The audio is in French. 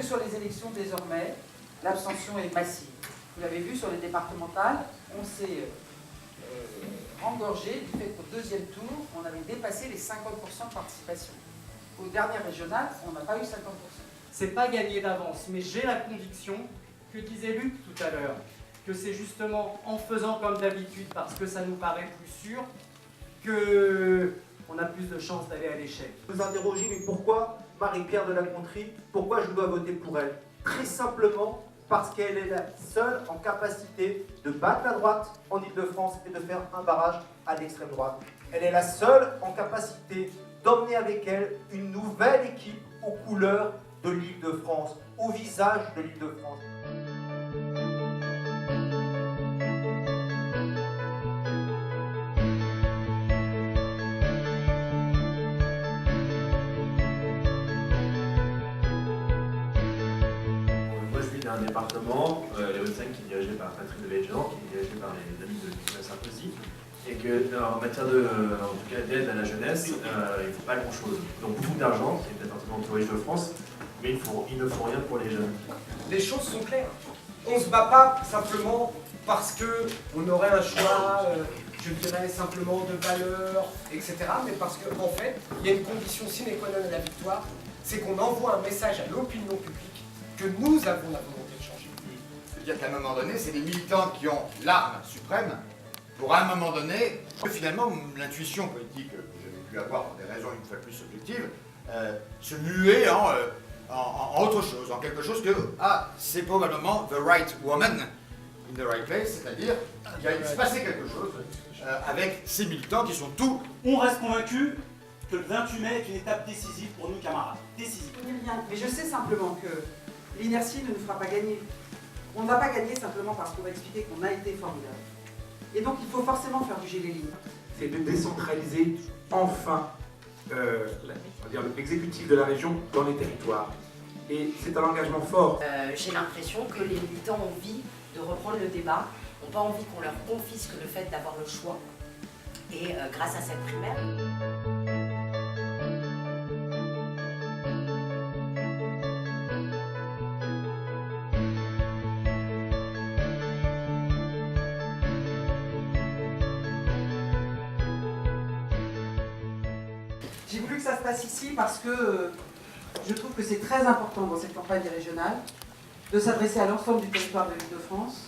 sur les élections, désormais, l'abstention est massive. Vous l'avez vu sur les départementales, on s'est engorgé du fait qu'au deuxième tour, on avait dépassé les 50% de participation. Aux dernières régionales, on n'a pas eu 50%. C'est pas gagné d'avance, mais j'ai la conviction que disait Luc tout à l'heure, que c'est justement en faisant comme d'habitude, parce que ça nous paraît plus sûr, qu'on a plus de chances d'aller à l'échec. Vous interrogez, mais pourquoi Marie-Pierre de la Gontrie, pourquoi je dois voter pour elle? Très simplement parce qu'elle est la seule en capacité de battre la droite en Ile-de-France et de faire un barrage à l'extrême droite. Elle est la seule en capacité d'emmener avec elle une nouvelle équipe aux couleurs de l'Île-de-France, au visage de l'Île-de-France. Moi je vis dans un département, les Hauts-de-Seine, qui est dirigé par Patrick Devedjian, qui est dirigé par les amis de Nicolas Sarkozy, et que en matière en tout cas d'aide à la jeunesse, il ne faut pas grand-chose. Donc beaucoup d'argent, c'est le département le plus riche de France, mais il ne faut rien pour les jeunes. Les choses sont claires. On ne se bat pas simplement parce qu'on aurait un choix, je dirais simplement de valeur, etc. Mais parce qu'en fait, il y a une condition sine qua non à la victoire, c'est qu'on envoie un message à l'opinion publique que nous avons la volonté de changer. C'est-à-dire qu'à un moment donné, c'est les militants qui ont l'arme suprême pour, à un moment donné, finalement, l'intuition politique que j'avais pu avoir pour des raisons une fois de plus subjectives, se muer en autre chose, en quelque chose que, c'est probablement the right woman in the right place, c'est-à-dire qu'il va se passer quelque chose avec ces militants qui sont tous... On reste convaincu que le 28 mai est une étape décisive pour nous, camarades. Décisive. Mais je sais simplement que l'inertie ne nous fera pas gagner. On ne va pas gagner simplement parce qu'on va expliquer qu'on a été formidable. Et donc il faut forcément faire bouger les lignes. C'est de décentraliser enfin l'exécutif de la région dans les territoires. Et c'est un engagement fort. J'ai l'impression que les militants ont envie de reprendre le débat, n'ont pas envie qu'on leur confisque le fait d'avoir le choix. Et grâce à cette primaire... J'ai voulu que ça se passe ici parce que je trouve que c'est très important dans cette campagne régionale de s'adresser à l'ensemble du territoire de l'Île-de-France